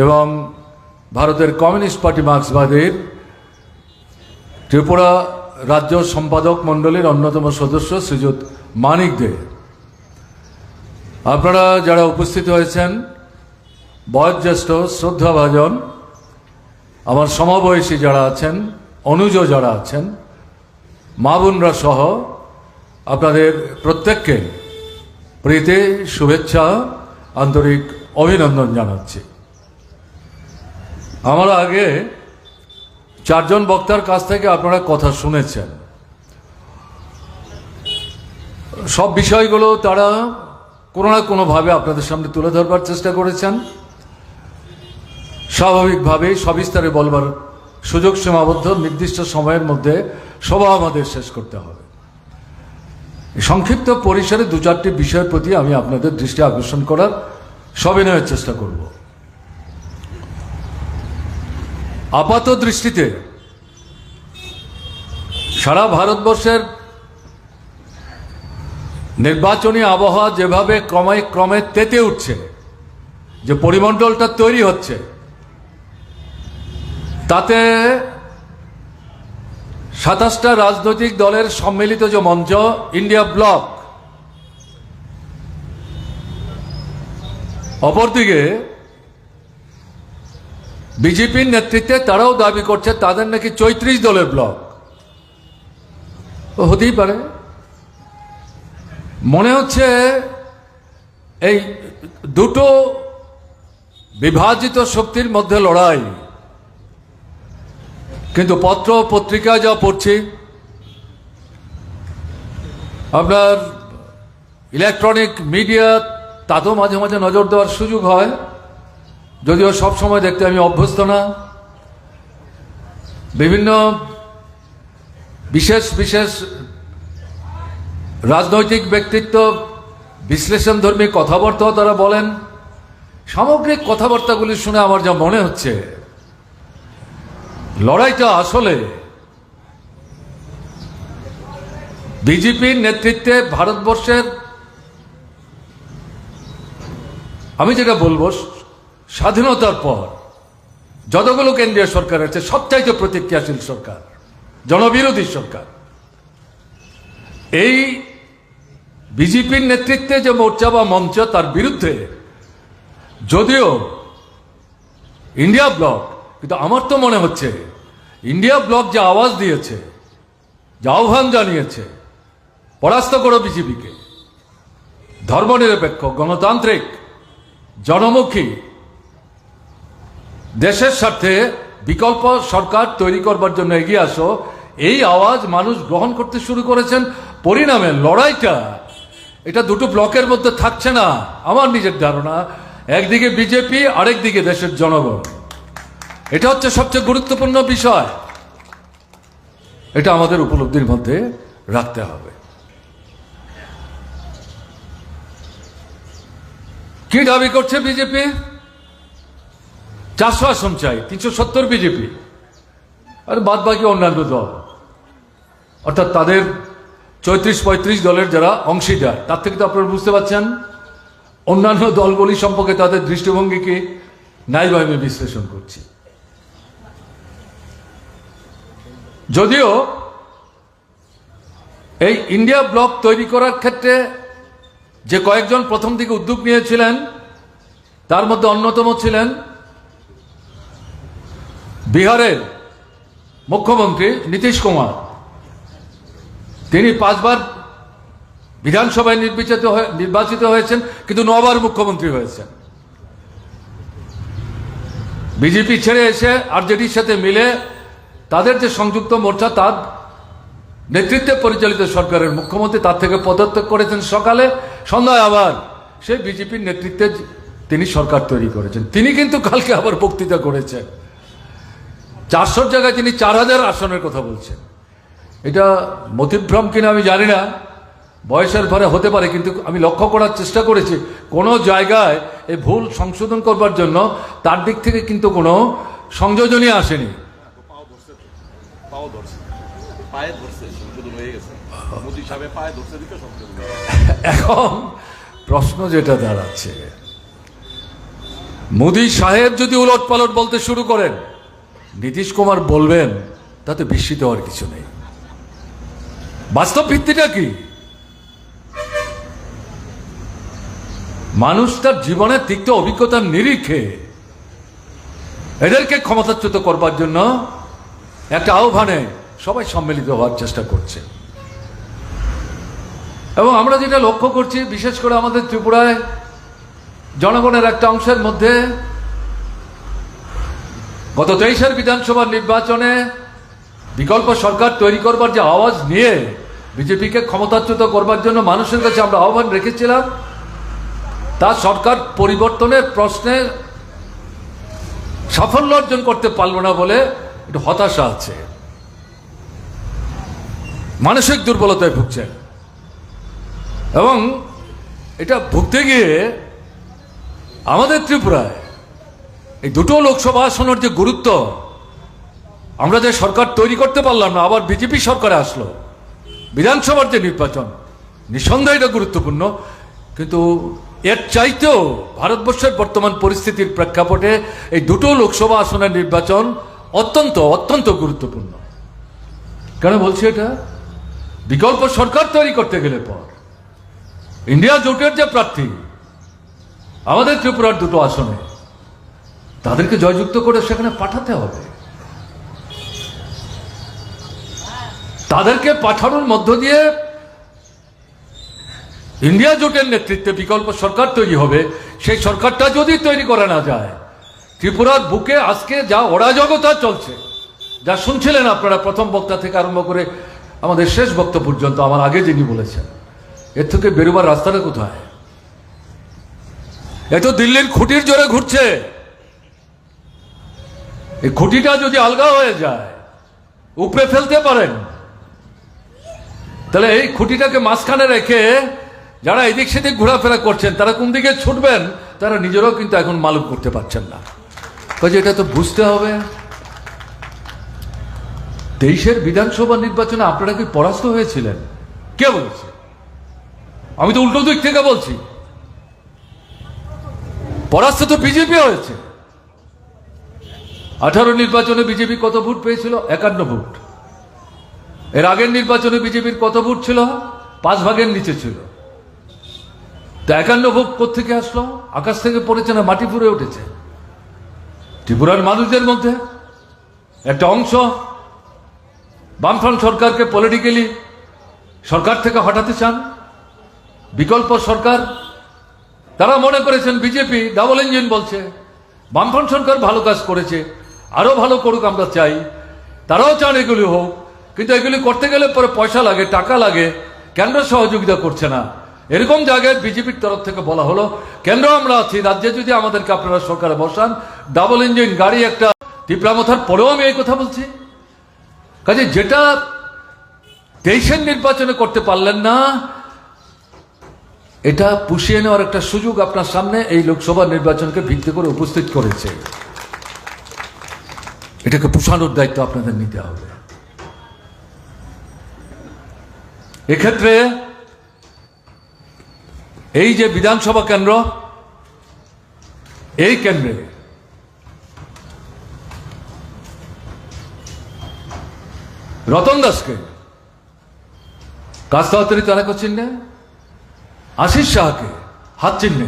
এবং ভারতের communist party মার্ক্সবাদীর Tripura রাজ্য সম্পাদক মণ্ডলীর অন্যতম সদস্য শ্রীযুত মানিক দে, আপনারা যারা উপস্থিত হয়েছেন, বয়োজ্যেষ্ঠ শ্রদ্ধাভাজন আমার সমবয়সী যারা আছেন, অনুজ যারা আছেন, মা বোনরা সহ আপনাদের প্রত্যেককে প্রীতি, শুভেচ্ছা, আন্তরিক অভিনন্দন জানাচ্ছি। আমার আগে চারজন বক্তার কাছ থেকে আপনারা কথা শুনেছেন। সব বিষয়গুলো তারা কোনো না কোনোভাবে আপনাদের সামনে তুলে ধরবার চেষ্টা করেছেন। স্বাভাবিকভাবেই সবিস্তারে বলবার সুযোগ সীমাবদ্ধ, নির্দিষ্ট সময়ের মধ্যে সভা আমাদের শেষ করতে হবে। সংক্ষিপ্ত পরিসরে দু চারটি বিষয়ের প্রতি আমি আপনাদের দৃষ্টি আকর্ষণ করার সবিনয়ের চেষ্টা করব। আপাত দৃষ্টিতে সারা ভারতবর্ষের নির্বাচনী আবহাওয়া যেভাবে ক্রমে তেতে উঠছে, যে পরিমণ্ডলটা তৈরি হচ্ছে, তাতে 27টা রাজনৈতিক দলের সম্মিলিত যে মঞ্চ ইন্ডিয়া ব্লক, অপরদিকে বিজেপির নেতৃত্বে তারাও দাবি করছে তাদের নাকি 34 দলের ব্লক। হতেই পারে। মনে হচ্ছে এই দুটো বিভাজিত শক্তির মধ্যে লড়াই। কিন্তু পত্র পত্রিকায় যা পড়ছি, আপনার ইলেকট্রনিক মিডিয়া, তাতেও মাঝে মাঝে নজর দেওয়ার সুযোগ হয়, যদিও সব সময় দেখতে আমি অভ্যস্ত না। বিভিন্ন বিশেষ বিশেষ রাজনৈতিক ব্যক্তিত্ব বিশ্লেষণধর্মী কথাবার্তাও তারা বলেন। সামগ্রিক কথাবার্তাগুলি শুনে আমার যা মনে হচ্ছে, লড়াইটা আসলে বিজেপির নেতৃত্বে ভারতবর্ষের, আমি যেটা বলবো, স্বাধীনতার পর যতগুলো কেন্দ্রীয় সরকার আছে সবচাইতে প্রতিক্রিয়াশীল সরকার, জনবিরোধী সরকার। এই বিজেপির নেতৃত্বে যে মোর্চা বা মঞ্চ, তার বিরুদ্ধে যদিও ইন্ডিয়া ব্লক, কিন্তু আমার তো মনে হচ্ছে ইন্ডিয়া ব্লক যে আওয়াজ দিয়েছে, যে আহ্বান জানিয়েছে, পরাস্ত করো বিজেপিকে, ধর্মনিরপেক্ষ, গণতান্ত্রিক, জনমুখী, দেশের স্বার্থে বিকল্প সরকার তৈরি করবার জন্য এগিয়ে আসো, এই আওয়াজ মানুষ গ্রহণ করতে শুরু করেছেন। পরিণামে লড়াইটা এটা দুটো ব্লকের মধ্যে থাকছে না, আমার নিজের ধারণা। একদিকে বিজেপি, আরেকদিকে দেশের জনগণ। এটা হচ্ছে সবচেয়ে গুরুত্বপূর্ণ বিষয়। এটা আমাদের উপলব্ধির মধ্যে রাখতে হবে। কি দাবি করছে বিজেপি? 400 আসন চাই, 370 বিজেপি, আর বাদ বাকি অন্যান্য দল, অর্থাৎ তাদের 34-35 দলের যারা অংশীদার। তার থেকে তো আপনারা বুঝতে পারছেন অন্যান্য দলগুলি সম্পর্কে তাদের দৃষ্টিভঙ্গিকে ন্যায়ভাবে আমি বিশ্লেষণ করছি। যদিও এই ইন্ডিয়া ব্লক তৈরি করার ক্ষেত্রে যে কয়েকজন প্রথম দিকে উদ্যোগ নিয়েছিলেন, তার মধ্যে অন্যতম ছিলেন বিহারের মুখ্যমন্ত্রী নীতিশ কুমার। তিনি 5 বার বিধানসভায় নির্বাচিত হয়েছেন, কিন্তু 9 বার মুখ্যমন্ত্রী হয়েছেন। বিজেপি ছেড়ে এসে আরজেডির সাথে মিলে তাদের যে সংযুক্ত মোর্চা, তার নেতৃত্বে পরিচালিত সরকারের মুখ্যমন্ত্রী তার থেকে পদত্যাগ করেছেন সকালে, সন্ধ্যায় আবার সেই বিজেপির নেতৃত্বে তিনি সরকার তৈরি করেছেন। তিনি কিন্তু কালকে আবার বক্তৃতা করেছেন, 400 জায়গায় তিনি 4000 আসনের কথা বলছেন। এটা মতিভ্রম কিনা আমি জানি না, বয়সের ভারে হতে পারে, কিন্তু আমি লক্ষ্য করার চেষ্টা করেছি কোনো জায়গায় এই ভুল সংশোধন করবার জন্য তার দিক থেকে কিন্তু কোনো সংযোজনই আসেনি। এখন প্রশ্ন যেটা দাঁড়াচ্ছে, মোদী সাহেব যদি উলট পালট বলতে শুরু করেন, নীতিশ কুমার বলবেন, তাতে বিস্মিত হওয়ার কিছু নেই। বাস্তব ভিত্তিটা কি? মানুষ তার জীবনের তিক্ত অভিজ্ঞতার নিরিখে এদেরকে ক্ষমতাচ্যুত করবার জন্য একটা আহ্বানে সবাই সম্মিলিত হওয়ার চেষ্টা করছে। এবং আমরা যেটা লক্ষ্য করছি, বিশেষ করে আমাদের ত্রিপুরায় জনগণের একটা অংশের মধ্যে গত 23-এর বিধানসভা নির্বাচনে বিকল্প সরকার তৈরি করবার যে আওয়াজ নিয়ে বিজেপিকে ক্ষমতাচ্যুত করবার জন্য মানুষের কাছে আমরা আহ্বান রেখেছিলাম, তা সরকার পরিবর্তনের প্রশ্নে সাফল্য অর্জন করতে পারল না বলে একটু হতাশা আছে, মানসিক দুর্বলতায় ভুগছেন। এবং এটা ভুগতে গিয়ে আমাদের ত্রিপুরায় এই দুটো লোকসভা আসনের যে গুরুত্ব, আমরা যে সরকার তৈরি করতে পারলাম না, আবার বিজেপি সরকারে আসলো, বিধানসভার যে নির্বাচন, নিঃসন্দেহে এটা গুরুত্বপূর্ণ। কিন্তু এর চাইতেও ভারতবর্ষের বর্তমান পরিস্থিতির প্রেক্ষাপটে এই দুটো লোকসভা আসনের নির্বাচন অত্যন্ত অত্যন্ত গুরুত্বপূর্ণ। কেন বলছি এটা? বিকল্প সরকার তৈরি করতে গেলে পর ইন্ডিয়া জোটের যে প্রার্থী আমাদের ত্রিপুরার দুটো আসনে, তাদেরকে জয়যুক্ত করে সেখানে পাঠাতে হবে। তাদেরকে পাঠানোর মধ্য দিয়ে ইন্ডিয়া জোটের নেতৃত্বে বিকল্প সরকার তৈরি হবে। সেই সরকারটা যদি তৈরি করা না যায়, ত্রিপুরার বুকে আজকে যা অরাজকতা চলছে, যা শুনছিলেন আপনারা প্রথম বক্তা থেকে আরম্ভ করে আমাদের শেষ বক্তা পর্যন্ত, আমার আগে যিনি বলেছেন, এর থেকে বেরোবার রাস্তাটা কোথায়? এ তো দিল্লির খুঁটির জোরে ঘুরছে। এই খুঁটিটা যদি আলগা হয়ে যায়, উপড়ে ফেলতে পারেন, তাহলে এই খুঁটিটাকে মাঝখানে রেখে যারা এদিক সেদিক ঘোরাফেরা করছেন, তারা কোন দিকে ছুটবেন তারা নিজেরাও কিন্তু এখন মালুম করতে পারছেন না। কাজে এটা তো বুঝতে হবে। 23-এর বিধানসভা নির্বাচনে আপনারা কি পরাস্ত হয়েছিলেন? কে বলেছে? আমি তো উল্টো দিক থেকে বলছি, পরাস্ত তো বিজেপি হয়েছে। 18 নির্বাচনে বিজেপি কত ভোট পেয়েছিল? 51 ভোট। এর আগের নির্বাচনে বিজেপির কত ভোট ছিল? 5 ভাগের নিচে ছিল। তো 51 ভোট কোত্থেকে আসলো? আকাশ থেকে পড়েছে না মাটি ফুরে উঠেছে? ত্রিপুরার মানুষদের মধ্যে একটা অংশ বামফ্রন্ট সরকারকে পলিটিক্যালি সরকার থেকে হটাতে চান, বিকল্প সরকার। তারা মনে করেছেন বিজেপি ডাবল ইঞ্জিন বলছে, বামফ্রন্ট সরকার ভালো কাজ করেছে, আরো ভালো করুক আমরা চাই। তারাও চান এগুলি হোক, কিন্তু এগুলি করতে গেলে পরে পয়সা লাগে, টাকা লাগে, কেন্দ্র সহযোগিতা করছে না। এরকম জায়গায় বিজেপির তরফ থেকে বলা হলো, কেন্দ্র আমরা আছি, রাজ্যে যদি আমাদেরকে আপনারা সরকারে বসান, ডাবল ইঞ্জিন গাড়ি একটা টিপরামথার পরেও আমি এই কথা বলছি। কাজে যেটা 23-এর নির্বাচনে করতে পারলেন না, এটা পুষিয়ে নেওয়ার একটা সুযোগ আপনার সামনে এই লোকসভা নির্বাচনকে ভিত্তি করে উপস্থিত করেছে। এটাকে পুষানোর দায়িত্ব আপনাদের নিতে হবে। এক্ষেত্রে এই যে বিধানসভা কেন্দ্র, এই কেন্দ্রে রতন দাসকে কাস্তাহাতরি তারাকা চিহ্নে, আশিস শাহকে হাত চিহ্নে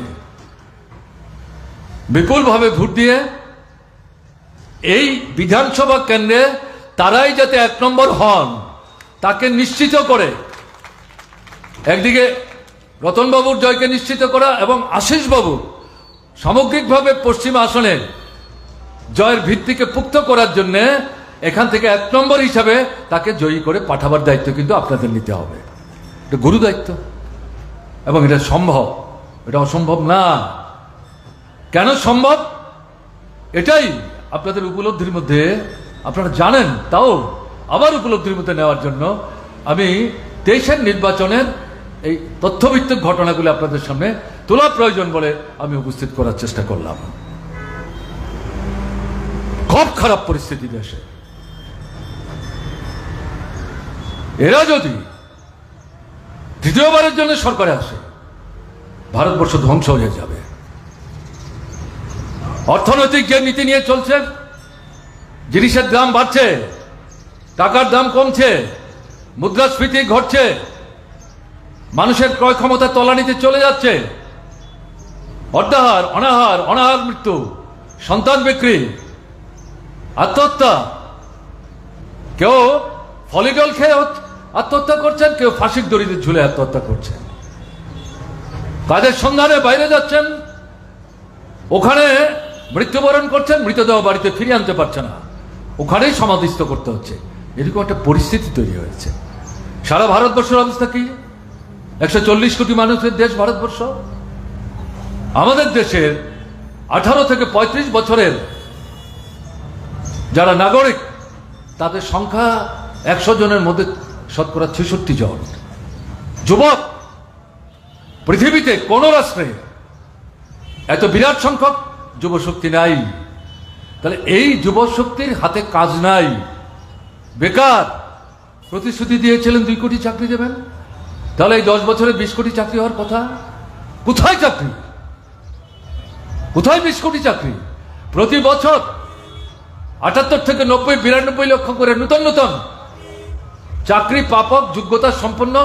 বিপুলভাবে ভোট দিয়ে এই বিধানসভা কেন্দ্রে তারাই যাতে 1 নম্বর হন, তাকে নিশ্চিত করে, একদিকে রতনবাবুর জয়কে নিশ্চিত করা এবং আশিস বাবু সামগ্রিকভাবে পশ্চিম আসনের জয়ের ভিত্তিকে পুক্ত করার জন্য এখান থেকে 1 নম্বর হিসাবে তাকে জয়ী করে পাঠাবার দায়িত্ব কিন্তু আপনাদের নিতে হবে। এটা গুরু দায়িত্ব এবং এটা সম্ভব, এটা অসম্ভব না। কেন সম্ভব? এটাই আপনাদের উপলব্ধির মধ্যে, আপনারা জানেন, তাও আবার উপলব্ধির মধ্যে নেওয়ার জন্য আমি 23-এর নির্বাচনের এই তথ্যভিত্তিক ঘটনাগুলি আপনাদের সামনে তোলা প্রয়োজন বলে আমি উপস্থিত করার চেষ্টা করলাম। খুব খারাপ পরিস্থিতি দেশে। এরা যদি দ্বিতীয়বারের জন্য সরকারে আসে, ভারতবর্ষ ধ্বংস হয়ে যাবে। অর্থনৈতিক যে নীতি নিয়ে চলছে, জিনিসের দাম বাড়ছে, টাকার দাম কমছে, মুদ্রাস্ফীতি ঘটছে, মানুষের ক্রয় ক্ষমতা তলানিতে চলে যাচ্ছে, অর্ধাহার অনাহার মৃত্যু, সন্তান বিক্রি, আত্মহত্যা, কেউ ফলিডল খেয়ে আত্মহত্যা করছেন, কেউ ফাঁসির দড়িতে ঝুলে আত্মহত্যা করছেন, কাজের সন্ধানে বাইরে যাচ্ছেন, ওখানে মৃত্যুবরণ করছেন, মৃতদেহ বাড়িতে ফিরিয়ে আনতে পারছে না, ওখানেই সমাধিস্থ করতে হচ্ছে। এরকম একটা পরিস্থিতি তৈরি হয়েছে। সারা ভারতবর্ষের অবস্থা কি? 140 কোটি মানুষের দেশ ভারতবর্ষ। আমাদের দেশের 18 থেকে 35 বছরের যারা নাগরিক, তাদের সংখ্যা 100 জনের মধ্যে শতকরা 66 জন যুবক। পৃথিবীতে কোন রাষ্ট্রে এত বিরাট সংখ্যক যুবশক্তি নাই। তাহলে এই যুবশক্তির হাতে কাজ নাই, বেকার। প্রতিশ্রুতি দিয়েছিলেন 2 কোটি চাকরি দেবেন, তাহলে এই 10 বছরে 20 কোটি চাকরি হওয়ার কথা। কোথায় চাকরি? কোথায় 20 কোটি চাকরি? প্রতি বছর 78 থেকে 90, 92 লক্ষ করে নতুন চাকরি প্রাপক যোগ্যতা সম্পন্ন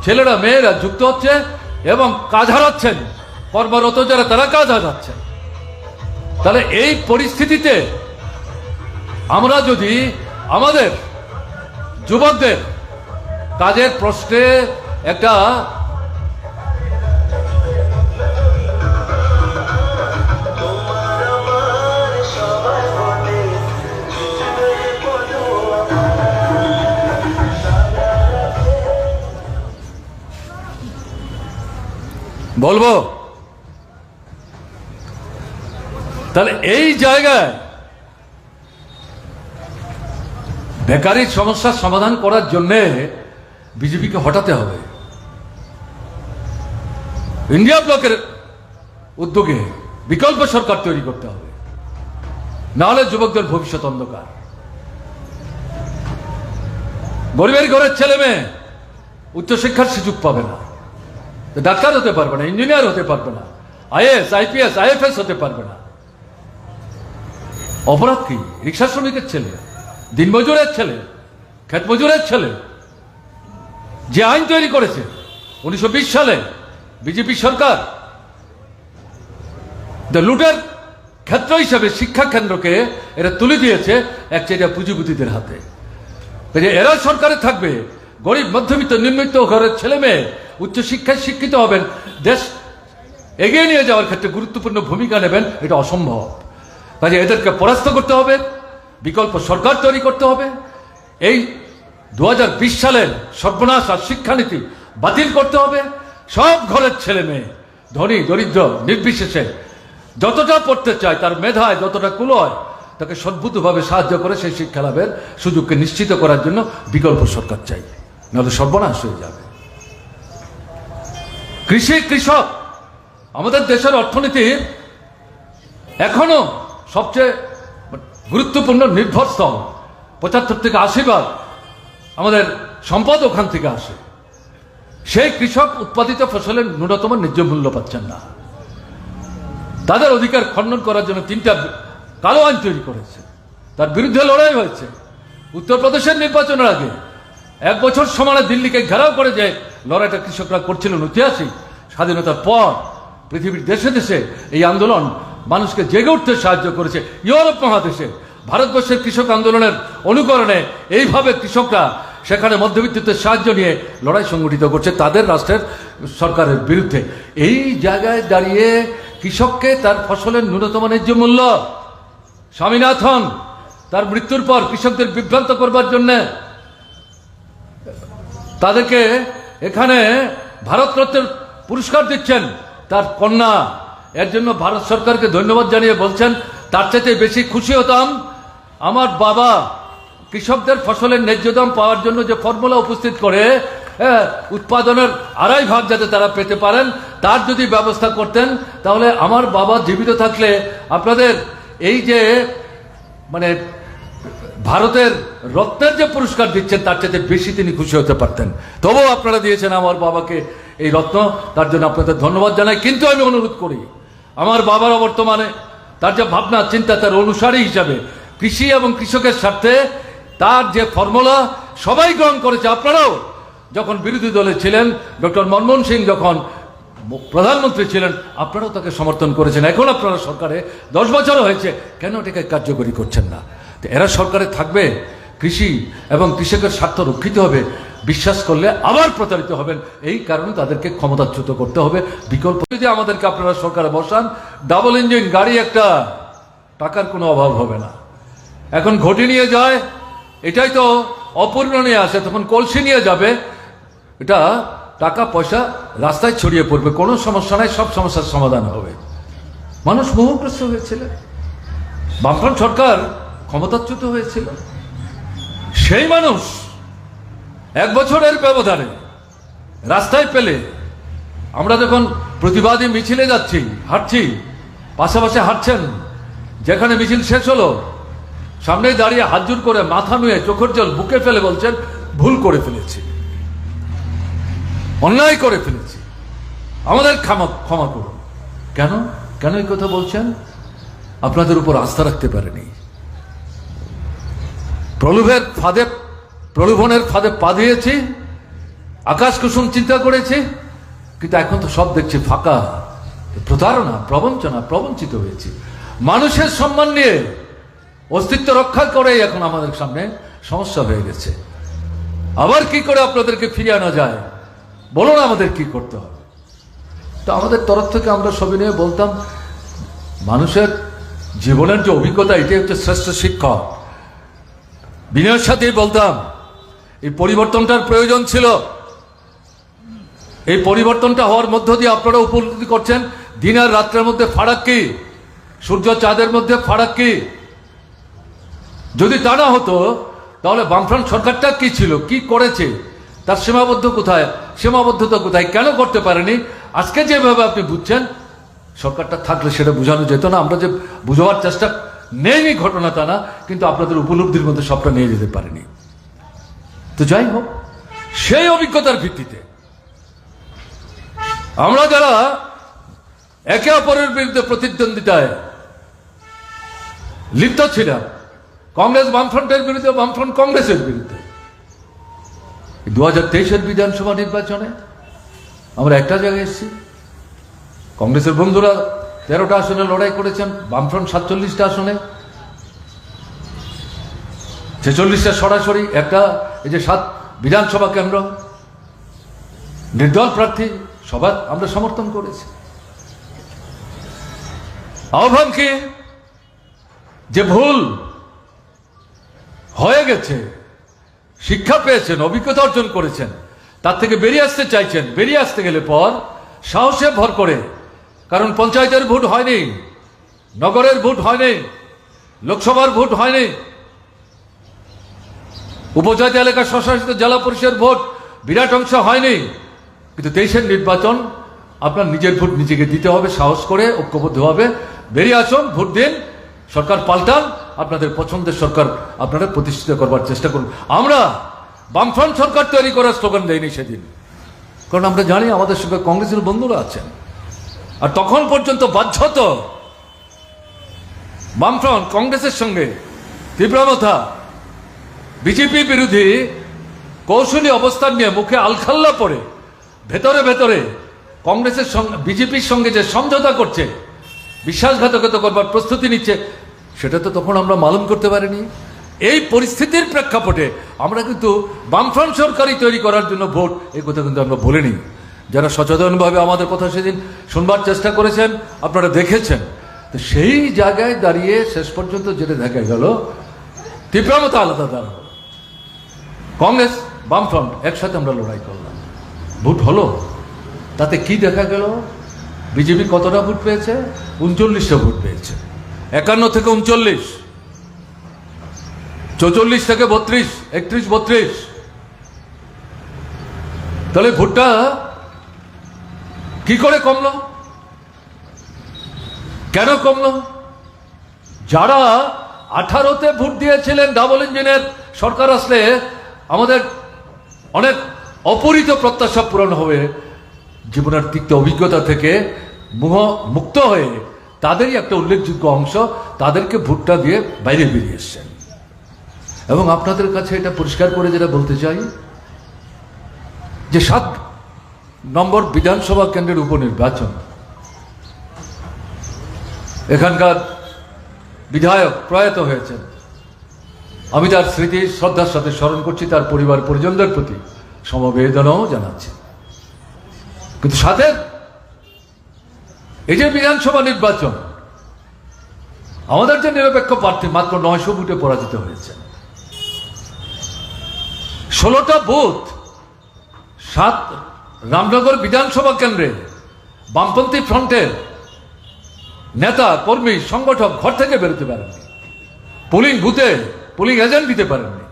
ছেলেরা মেয়েরা যুক্ত হচ্ছে এবং কাজ হারাচ্ছেন। কর্মরত যারা তারা কাজ হারাচ্ছেন। তাহলে এই পরিস্থিতিতে আমরা যদি আমাদের যুবকদের কাজের প্রশ্নে একটা বলবো, তাহলে এই জায়গায় বেকারির সমস্যার সমাধান করার জন্য বিজেপিকে হটাতে হবে। ইন্ডিয়া ব্লকের উদ্যোগে বিকল্প সরকার তৈরি করতে হবে, নাহলে যুবকদের ভবিষ্যৎ অন্ধকার। গরিবের ঘরের ছেলে মেয়ে উচ্চশিক্ষার সুযোগ পাবে না, ডাক্তার হতে পারবে না, ইঞ্জিনিয়ার হতে পারবে না, আইএএস, আইপিএস, আইএফএস হতে পারবে না। অপরাধ কি? রিক্সা শ্রমিকের ছেলে, দিনমজুরের ছেলে, ক্ষেত মজুরের ছেলে যে আইন তৈরি করেছে 1920 সালে বিজেপি সরকার, লুটের ক্ষেত্র হিসাবে শিক্ষা কেন্দ্রকে এরা তুলে দিয়েছে একচেটিয়া পুঁজিপতিদের হাতে। এরা সরকারে থাকবে, গরিব মধ্যবিত্ত নিম্নবিত্ত ঘরের ছেলে মেয়ে উচ্চশিক্ষায় শিক্ষিত হবেন, দেশ এগিয়ে নিয়ে যাওয়ার ক্ষেত্রে গুরুত্বপূর্ণ ভূমিকা নেবেন। এটা অসম্ভব। কাজে এদেরকে পরাস্ত করতে হবে, বিকল্প সরকার তৈরি করতে হবে। এই 2020 সালের সর্বনাশ আর শিক্ষানীতি বাতিল করতে হবে। সব ঘরের ছেলে মেয়ে, ধনী দরিদ্র নির্বিশেষে, যতটা পড়তে চায়, তার মেধায় যতটা কুলয়, তাকে সদ্ভুতভাবে সাহায্য করে সেই শিক্ষা লাভের সুযোগকে নিশ্চিত করার জন্য বিকল্প সরকার চাই, নাহলে সর্বনাশ হয়ে যাবে। কৃষক আমাদের দেশের অর্থনীতির এখনো সবচেয়ে গুরুত্বপূর্ণ নির্ভরস্থল। 75 থেকে 80% আমাদের সম্পদ ওখান থেকে আসে। সেই কৃষক উৎপাদিত ফসলের ন্যূনতম ন্যায্য মূল্য পাচ্ছেন না। তাদের অধিকার খণ্ডন করার জন্য 3টা কালো আইন তৈরি করেছে, তার বিরুদ্ধে লড়াই হয়েছে। উত্তরপ্রদেশের নির্বাচনের আগে 1 বছর সমানে দিল্লিকে ঘেরাও করে যে লড়াইটা কৃষকরা করছিলেন, ঐতিহাসিক স্বাধীনতার পর পৃথিবীর দেশে দেশে এই আন্দোলন মানুষকে জেগে উঠতে সাহায্য করেছে। ইউরোপ মহাদেশে ভারতবর্ষের কৃষক আন্দোলনের অনুকরণে এইভাবে কৃষকরা সেখানে মধ্যবিত্তদের সাহায্য নিয়ে লড়াই সংগঠিত করছে তাদের রাষ্ট্রের সরকারের বিরুদ্ধে। এই জায়গায় দাঁড়িয়ে কৃষককে তার ফসলের ন্যূনতম ন্যায্য মূল্য, স্বামীনাথন তার মৃত্যুর পর কৃষকদের বিভ্রান্ত করবার জন্য তাদেরকে এখানে ভারতরত্নের পুরস্কার দিচ্ছেন তার কন্যা। এর জন্য ভারত সরকারকে ধন্যবাদ জানিয়ে বলছেন, তার চাইতে বেশি খুশি হতাম আমার বাবা কৃষকদের ফসলের ন্যায্য দাম পাওয়ার জন্য যে ফর্মুলা উপস্থিত করে উৎপাদনের 2.5 ভাগ যাতে তারা পেতে পারেন, তার যদি ব্যবস্থা করতেন, তাহলে আমার বাবা জীবিত থাকলে আপনাদের এই যে মানে ভারতের রত্নের যে পুরস্কার দিচ্ছেন তার চাইতে বেশি তিনি খুশি হতে পারতেন। তবুও আপনারা দিয়েছেন আমার বাবাকে এই রত্ন, তার জন্য আপনাদের ধন্যবাদ জানাই। কিন্তু আমি অনুরোধ করি, আমার বাবারও বর্তমানে তার যে ভাবনা চিন্তা, তার অনুসারী হিসাবে কৃষি এবং কৃষকের স্বার্থে তার যে ফর্মুলা সবাই গ্রহণ করেছে। আপনারাও যখন বিরোধী দলে ছিলেন, ডক্টর মনমোহন সিং যখন প্রধানমন্ত্রী ছিলেন, আপনারাও তাকে সমর্থন করেছেন। এখন আপনারা সরকারে 10 বছর হয়েছে, কেন এটাকে কার্যকরী করছেন না? তো এরা সরকারে থাকবে, কৃষি এবং কৃষকের স্বার্থ রক্ষিত হবে বিশ্বাস করলে আবার প্রতারিত হবেন। এই কারণে তাদেরকে ক্ষমতাচ্যুত করতে হবে। বিকল্প যদি আমাদেরকে আপনারা সরকারে বসান, ডাবল ইঞ্জিন গাড়ি একটা, টাকার কোনো অভাব হবে না। এখন ঘটি নিয়ে যায়, এটাই তো অপূর্ণ নিয়ে আসে, তখন কলসি নিয়ে যাবে, এটা টাকা পয়সা রাস্তায় ছড়িয়ে পড়বে, কোনো সমস্যা নাই, সব সমস্যার সমাধান হবে। মানুষ মোহগ্রস্ত হয়েছিল, বামফ্রন্ট সরকার ক্ষমতাচ্যুত হয়েছিল। সেই মানুষ 1 বছরের ব্যবধানে রাস্তায় পেলে, আমরা যখন প্রতিবাদী মিছিলে যাচ্ছি, হাঁটছি, পাশাপাশি হাঁটছেন, যেখানে মিছিল শেষ হলো সামনে দাঁড়িয়ে হাত জোড় করে মাথা নুয়ে চোখের জল বুকে ফেলে বলছেন, ভুল করে ফেলেছি, অন্যায় করে ফেলেছি, আমাদের ক্ষমা করুন। কেন কেন এই কথা বলছেন? আপনাদের উপর আস্থা রাখতে পারেনি, প্রলোভনের ফাঁদে পা দিয়েছি, আকাশ কুসুম চিন্তা করেছি, কিন্তু এখন তো সব দেখছি ফাঁকা, প্রতারণা, প্রবঞ্চনা, প্রবঞ্চিত হয়েছি। মানুষের সম্মান নিয়ে অস্তিত্ব রক্ষা করে এখন আমাদের সামনে সমস্যা হয়ে গেছে। আবার কি করে আপনাদেরকে ফিরিয়ে আনা যায় বলুন, আমাদের কি করতে হবে? তো আমাদের তরফ থেকে আমরা সবিনয়ে বলতাম, মানুষের জীবনের যে অভিজ্ঞতা, এটাই হচ্ছে শ্রেষ্ঠ শিক্ষক। বিনয়ের সাথেই বলতাম, এই পরিবর্তনটার প্রয়োজন ছিল। এই পরিবর্তনটা হওয়ার মধ্য দিয়ে আপনারা উপলব্ধি করছেন দিন আর রাত্রের মধ্যে ফারাক কি, সূর্য চাঁদের মধ্যে ফারাক কি। যদি তা না হতো তাহলে বামফ্রন্ট সরকারটা কি ছিল, কি করেছে, তার সীমাবদ্ধতা কোথায়, কেন করতে পারেনি? আজকে যেভাবে আপনি বুঝছেন, সরকারটা থাকলে সেটা বোঝানো যেত না। আমরা যে বুঝাবার চেষ্টা নেইনি ঘটনা তা না, কিন্তু আপনাদের উপলব্ধির মধ্যে সবটা নিয়ে যেতে পারেনি। তো যাই হোক, সেই অভিজ্ঞতার ভিত্তিতে আমরা যারা একে অপরের বিরুদ্ধে প্রতিদ্বন্দ্বিতায় লিপ্ত ছিলাম, কংগ্রেস বামফ্রন্টের বিরুদ্ধে, বামফ্রন্ট কংগ্রেসের বিরুদ্ধে, 2023-এর বিধানসভা নির্বাচনে আমরা একটা জায়গায় এসেছি। কংগ্রেসের বন্ধুরা 13টা আসনে লড়াই করেছেন, বামফ্রন্ট 47টা আসনে, 46টা সরাসরি, একটা এই যে 7 বিধানসভা কেন্দ্র নির্দল প্রার্থী, সবার আমরা সমর্থন করেছি। আহ্বান কি, যে ভুল হয়ে গেছে, শিক্ষা পেয়েছেন, অভিজ্ঞতা অর্জন করেছেন, তার থেকে বেরিয়ে আসতে চাইছেন। বেরিয়ে আসতে গেলে পর সাহসে ভর করে, কারণ পঞ্চায়েতের ভোট হয়নি, নগরের ভোট হয়নি, লোকসভার ভোট হয়নি, উপজাতি এলাকা স্বশাসিত জেলা পরিষদের ভোট বিরাট অংশ হয়নি, কিন্তু 23-এর নির্বাচন আপনার নিজের ভোট নিজেকে দিতে হবে, সাহস করে ঐক্যবদ্ধভাবে বেরিয়ে আসুন, ভোট দিন, সরকার পাল্টান, আপনাদের পছন্দের সরকার আপনারা প্রতিষ্ঠিত করবার চেষ্টা করুন। আমরা বামফ্রন্ট সরকার তৈরি করার স্লোগান দেয়নি সেদিন, কারণ আমরা জানি আমাদের সঙ্গে কংগ্রেসের বন্ধুরা আছেন। আর তখন পর্যন্ত বাধ্যত বামফ্রন্ট কংগ্রেসের সঙ্গে তীব্রমথা বিজেপি বিরোধী কৌশলী অবস্থান নিয়ে মুখে আলখাল্লা পড়ে ভেতরে ভেতরে কংগ্রেসের সঙ্গে বিজেপির সঙ্গে যে সমঝোতা করছে, বিশ্বাসঘাতকতা করবার প্রস্তুতি নিচ্ছে, সেটা তো তখন আমরা মালুম করতে পারিনি। এই পরিস্থিতির প্রেক্ষাপটে আমরা কিন্তু বামফ্রন্ট সরকারই তৈরি করার জন্য ভোট, এই কথা কিন্তু আমরা বলিনি। যারা সচেতনভাবে আমাদের কথা সেদিন শুনবার চেষ্টা করেছেন, আপনারা দেখেছেন। তো সেই জায়গায় দাঁড়িয়ে শেষ পর্যন্ত যেটা দেখা গেল, তীব্রমতা আলাদা দাঁড়ালো। কংগ্রেস বামফ্রন্ট একসাথে আমরা লড়াই করলাম, ভোট হলো। তাতে কি দেখা গেল, বিজেপি কতটা ভোট পেয়েছে? 39টা ভোট পেয়েছে, 51 থেকে 39, 44 থেকে 32, 31, 32। তাহলে ভোটটা কি করে কমলো? কেন কমলো? যারা 18-তে ভোট দিয়েছিলেন ডাবল ইঞ্জিনের সরকার আসলে আমাদের অনেক অপরিত প্রত্যাশা পূরণ হবে, জীবনের তিক্ত অভিজ্ঞতা থেকে মুক্ত হয়ে তাদেরই একটা উল্লেখযোগ্য অংশ তাদেরকে ভোটটা দিয়ে বাইরে বেরিয়ে এসছেন। এবং আপনাদের কাছে এটা পরিষ্কার করে যেটা বলতে চাই যে 7 নম্বর বিধানসভা কেন্দ্রের উপনির্বাচন, এখানকার বিধায়ক প্রয়াত হয়েছেন, আমি তার স্মৃতি শ্রদ্ধার সাথে স্মরণ করছি, তার পরিবার পরিজনদের প্রতি সমবেদনাও জানাচ্ছি। কিন্তু সাথে এই যে বিধানসভা নির্বাচন, আমাদের যে নিরপেক্ষ প্রার্থী মাত্র 900 ভোটে পরাজিত হয়েছে। 16টা বুথ 7 রামনগর বিধানসভা কেন্দ্রে বামপন্থী ফ্রন্টের নেতা কর্মী সংগঠক ঘর থেকে বেরোতে পারেননি, পোলিং বুথে পোলিং এজেন্ট দিতে পারেননি,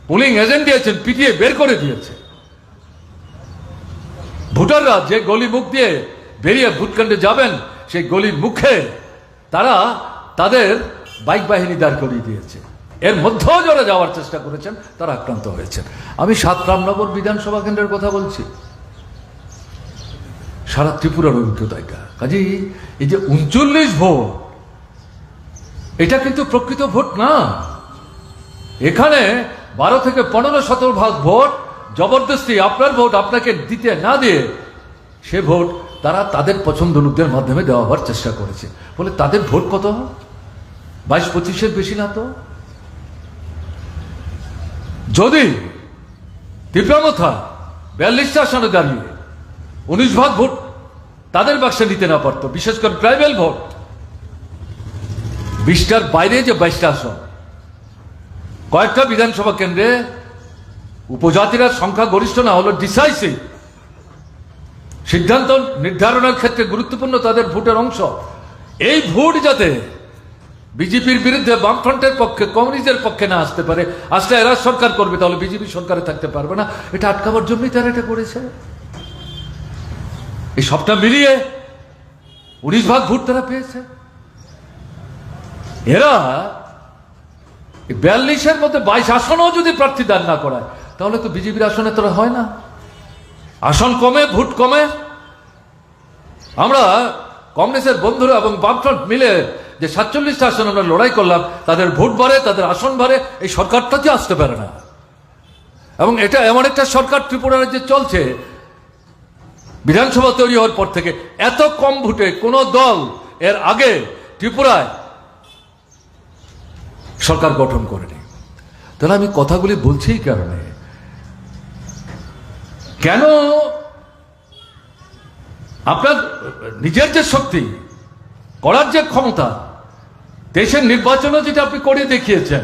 পোলিং এজেন্ট দিয়েছেন পিটিয়ে বের করে দিয়েছে। ভোটাররা যে গলি মুখ দিয়ে বেরিয়ে ভোট কেন্দ্রে যাবেন সেই গলির মুখে তারা তাদের বাইক বাহিনী দাঁড় করিয়ে দিয়েছে। এর মধ্যেও যারা যাওয়ার চেষ্টা করেছেন তারা আক্রান্ত হয়েছেন। আমি 7 রামনগর বিধানসভা কেন্দ্রের কথা বলছি, সারা ত্রিপুরার অভিজ্ঞতা এটা। কাজেই এই যে 39 ভোট, এটা কিন্তু প্রকৃত ভোট না। এখানে 12 থেকে 15-17% ভোট জবরদস্তি, আপনার ভোট আপনাকে দিতে না দিয়ে সে ভোট তারা তাদের পছন্দ লোকদের মাধ্যমে দেওয়ার চেষ্টা করেছে। বলে তাদের ভোট কত? 22-25-এর বেশি না তো। যদি তীব্রামথা 42টা আসনে দাঁড়িয়ে 19% ভোট তাদের বাক্সে নিতে না পারত, বিশেষ করে ট্রাইবেল ভোট, 20টার বাইরে যে 22টা আসন, কয়েকটা বিধানসভা কেন্দ্রে উপজাতিরা সংখ্যা গরিষ্ঠ না হলো ডিসাইসিভ, সিদ্ধান্ত নির্ধারণের ক্ষেত্রে গুরুত্বপূর্ণ তাদের ভোটের অংশ। এই ভোট যাতে বিজেপির বিরুদ্ধে বামফ্রন্টের পক্ষে, কমিউনিস্টের পক্ষে না আসতে পারে, আসলে এরা সরকার করবে, তাহলে বিজেপি সরকারে থাকতে পারবে না, এটা আটকাবার জন্যই তারা এটা করেছে। এই সবটা মিলিয়ে 19% ভোট তারা পেয়েছে। এরা 42-এর মধ্যে 22 আসনও যদি প্রার্থী দাঁড় না করায় তাহলে তো বিজেপির আসনে তোরা হয় না, আসন কমে, ভোট কমে। আমরা কংগ্রেসের বন্ধুরা এবং বামফ্রন্ট মিলে যে 47টা আসন আমরা লড়াই করলাম, তাদের ভোট বাড়ে, তাদের আসন বাড়ে, এই সরকারটাতে আসতে পারে না। এবং এটা এমন একটা সরকার ত্রিপুরা রাজ্যে চলছে, বিধানসভা তৈরি হওয়ার পর থেকে এত কম ভোটে কোন দল এর আগে ত্রিপুরায় সরকার গঠন করেনি। তাহলে আমি কথাগুলি বলছি এই কারণে, কেন আপনার নিজের যে শক্তি, করার যে ক্ষমতা, দেশের নির্বাচনে যেটা আপনি করে দেখিয়েছেন,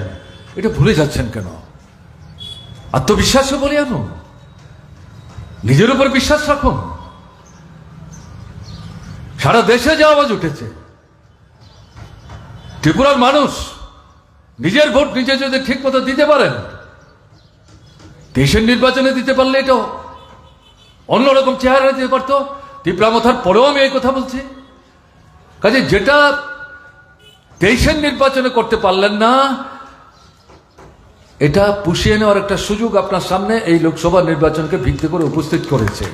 এটা ভুলে যাচ্ছেন কেন? আত্মবিশ্বাসও বলি আনুন, নিজের উপর বিশ্বাস রাখুন। সারা দেশে যে আওয়াজ উঠেছে, ত্রিপুরার মানুষ নিজের ভোট নিজে যদি ঠিক মতো দিতে পারেন, দেশের নির্বাচনে দিতে পারলে এটা অন্যরকম চেহারা দিতে পারতো। তীব্রামথার পরেও আমি এই কথা বলছি। কাজে যেটা দেশের নির্বাচনে করতে পারলেন না, এটা পুষিয়ে নেওয়ার একটা সুযোগ আপনার সামনে এই লোকসভা নির্বাচনকে ভিত্তি করে উপস্থিত করেছে।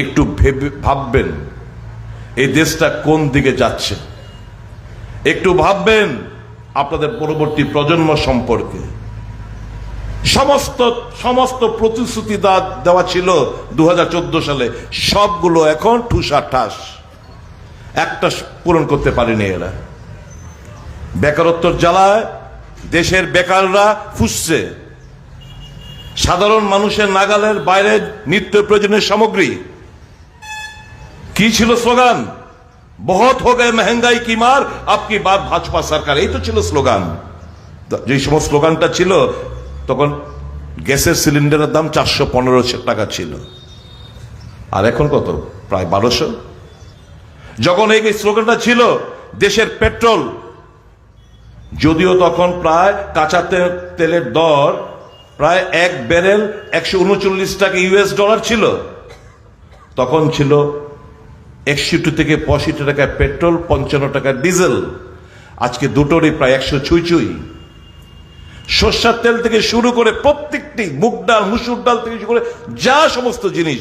একটু ভাববেন এই দেশটা কোন দিকে যাচ্ছে, একটু ভাববেন আপনাদের পরবর্তী প্রজন্ম সম্পর্কে। সমস্ত প্রতিশ্রুতি দেওয়া ছিল 2014 সালে, সবগুলো এখন ঠুসাঠাস, একটা পূরণ করতে পারেনি এরা। বেকারত্বের জ্বালায় দেশের বেকাররা ফুসছে, সাধারণ মানুষের নাগালের বাইরে নিত্য প্রয়োজনীয় সামগ্রী। কি ছিল স্লোগান? বহুত হো গে মেহঙ্গাই কি মার, আপকি বার ভাজপা সরকার, এই তো ছিল স্লোগান। যে সময় স্লোগানটা ছিল তখন গ্যাসের সিলিন্ডারের দাম 415 টাকা ছিল, আর এখন কত? প্রায় 1200। যখন এই স্লোগানটা ছিল, দেশের পেট্রোল, যদিও তখন প্রায় কাঁচা তেলের দর প্রায় 1 ব্যারেল 139 টাকা US ডলার ছিল, তখন ছিল 61 থেকে 65 টাকা পেট্রোল, 55 টাকা ডিজেল। আজকে দুটোরই প্রায় 100 ছুঁই। সর্ষার তেল থেকে শুরু করে প্রত্যেকটি, মুগ ডাল, মুসুর ডাল থেকে শুরু করে যা সমস্ত জিনিস,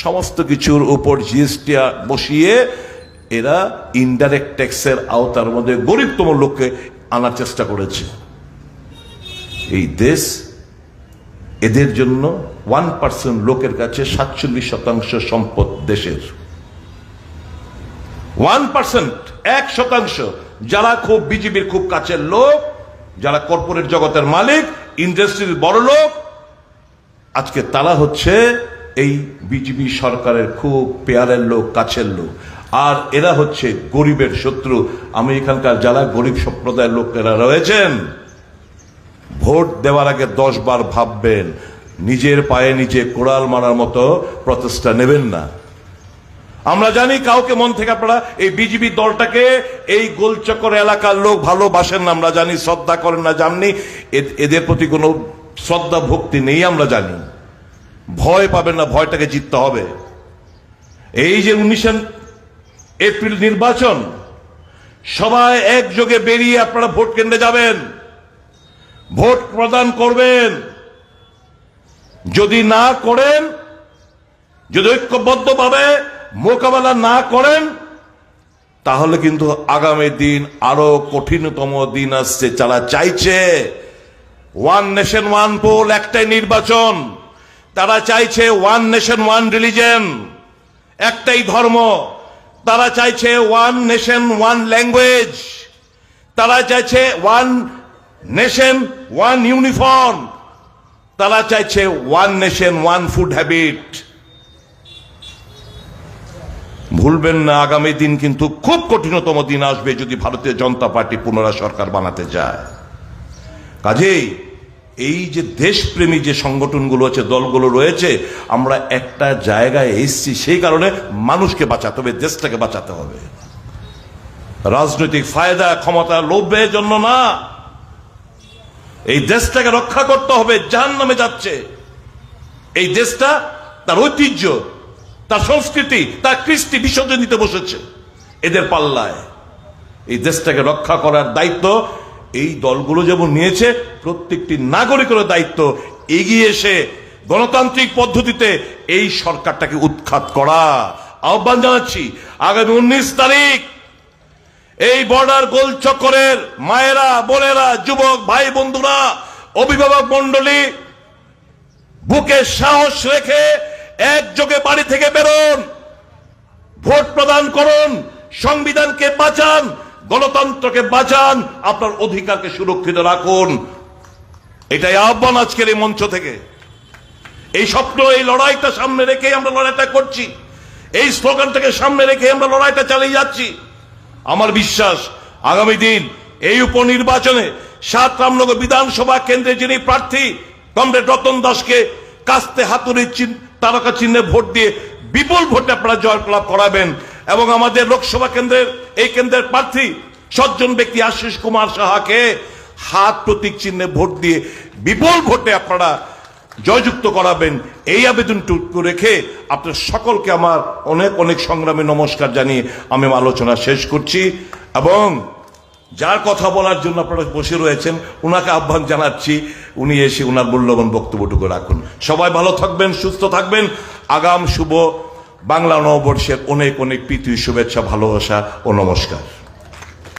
সমস্ত কিছুর উপর জিএসটি বসিয়ে এরা ইনডাইরেক্ট ট্যাক্সের আওতার মধ্যে গরিবতম লোককে আনার চেষ্টা করেছে। এই দেশ এদের জন্য 1% লোকের কাছে 47% সম্পদ দেশের। 1%, 1%, যারা খুব বিজেপির খুব কাছের লোক, যারা কর্পোরেট জগতের মালিক, ইন্ডাস্ট্রির বড় লোক, আজকে তারা হচ্ছে এই বিজেপি সরকারের খুব পেয়ারের লোক, কাছের লোক। আর এরা হচ্ছে গরিবের শত্রু। আমি এখানকার যারা গরিব সম্প্রদায়ের লোকেরা রয়েছেন, ভোট দেওয়ার আগে 10 বার ভাববেন, নিজের পায়ে নিজে কোড়াল মারার মতো প্রচেষ্টা নেবেন না। আমরা জানি কাউকে মন থেকে আপনারা এই বিজেপি দলটাকে, এই গোলচক্কর এলাকার লোক ভালোবাসেন না, আমরা জানি, শ্রদ্ধা করেন না, জাননি এদের প্রতি কোনো শ্রদ্ধা ভক্তি নেই, আমরা জানি। ভয় পাবেন না, ভয়টাকে জিততে হবে। এই যে 19 এপ্রিল নির্বাচন, সবাই একযোগে বেরিয়ে আপনারা ভোট কেন্দ্রে যাবেন, ভোট প্রদান করবেন। যদি না করেন, যদি ঐক্যবদ্ধভাবে মোকাবেলা না করেন, তাহলে কিন্তু আগামী দিন আরো কঠিনতম দিন আসছে। যারা চাইছে ওয়ান নেশন ওয়ান পোল, একটাই নির্বাচন, তারা চাইছে ওয়ান নেশন ওয়ান রিলিজন, একটাই ধর্ম, তারা চাইছে ওয়ান নেশন ওয়ান ল্যাঙ্গুয়েজ, তারা চাইছে ওয়ান নেশন ওয়ান ইউনিফর্ম, তারা চাইছে one nation one food habit. ভুলবেন না, আগামী দিন কিন্তু খুব কঠিনতম দিন আসবে যদি ভারতীয় জনতা পার্টি পুনরায় সরকার বানাতে যায়। কাজেই এই যে দেশপ্রেমী যে সংগঠনগুলো আছে, দলগুলো রয়েছে, আমরা একটা জায়গায় এসেছি সেই কারণে মানুষকে বাঁচাতে হবে, দেশটাকে বাঁচাতে হবে। রাজনৈতিক ফায়দা, ক্ষমতা, লোভের জন্য না, এই দেশটাকে রক্ষা করতে হবে। জাহান্নামে যাচ্ছে এই দেশটা, তার ঐতিহ্য, তার সংস্কৃতি, তার কৃষ্টি বিসর্জন দিতে বসেছে এদের পাল্লায়। এই দেশটাকে রক্ষা করার দায়িত্ব এই দলগুলো যেমন নিয়েছে, প্রত্যেকটি নাগরিকের দায়িত্ব এগিয়ে এসে গণতান্ত্রিক পদ্ধতিতে এই সরকারটাকে উৎখাত করা। আহ্বান জানাচ্ছি, আগামী 19 তারিখ এই বর্ডার গোল চক্করের মায়েরা, বোনেরা, যুবক ভাই বন্ধুরা, অভিভাবক মন্ডলী, বুকে সাহস রেখে একযোগে বাড়ি থেকে বেরোন, ভোট প্রদান করুন, সংবিধানকে বাঁচান, গণতন্ত্রকে বাঁচান, আপনার অধিকারকে সুরক্ষিত রাখুন। এটাই আহ্বান আজকের এই মঞ্চ থেকে। এই স্বপ্ন, এই লড়াইটা সামনে রেখে আমরা লড়াইটা করছি, এই স্লোগানটাকে সামনে রেখে আমরা লড়াইটা চালিয়ে যাচ্ছি। আমার বিশ্বাস আগামী দিন এই উপনির্বাচনে 7 রামনগর বিধানসভা কেন্দ্রে যিনি প্রার্থী কমরেড রতন দাসকে কাস্তে হাতুড়ির তারকা চিহ্নে ভোট দিয়ে বিপুল ভোটে আপনারা জয়লাভ করাবেন, এবং আমাদের লোকসভা কেন্দ্রের এই কেন্দ্রের প্রার্থী সজ্জন ব্যক্তি আশিস কুমার সাহাকে হাত প্রতীক চিহ্নে ভোট দিয়ে বিপুল ভোটে আপনারা জয়যুক্ত করাবেন। এই আবেদনটুকু রেখে আপনার সকলকে আমার অনেক অনেক সংগ্রামী নমস্কার জানিয়ে আমি আলোচনা শেষ করছি, এবং যার কথা বলার জন্য আপনারা বসে রয়েছেন উনাকে আহ্বান জানাচ্ছি, উনি এসে উনার মূল্যবান বক্তব্যটুকু রাখুন। সবাই ভালো থাকবেন, সুস্থ থাকবেন। আগাম শুভ বাংলা নববর্ষের অনেক অনেক প্রীতি, শুভেচ্ছা, ভালোবাসা ও নমস্কার।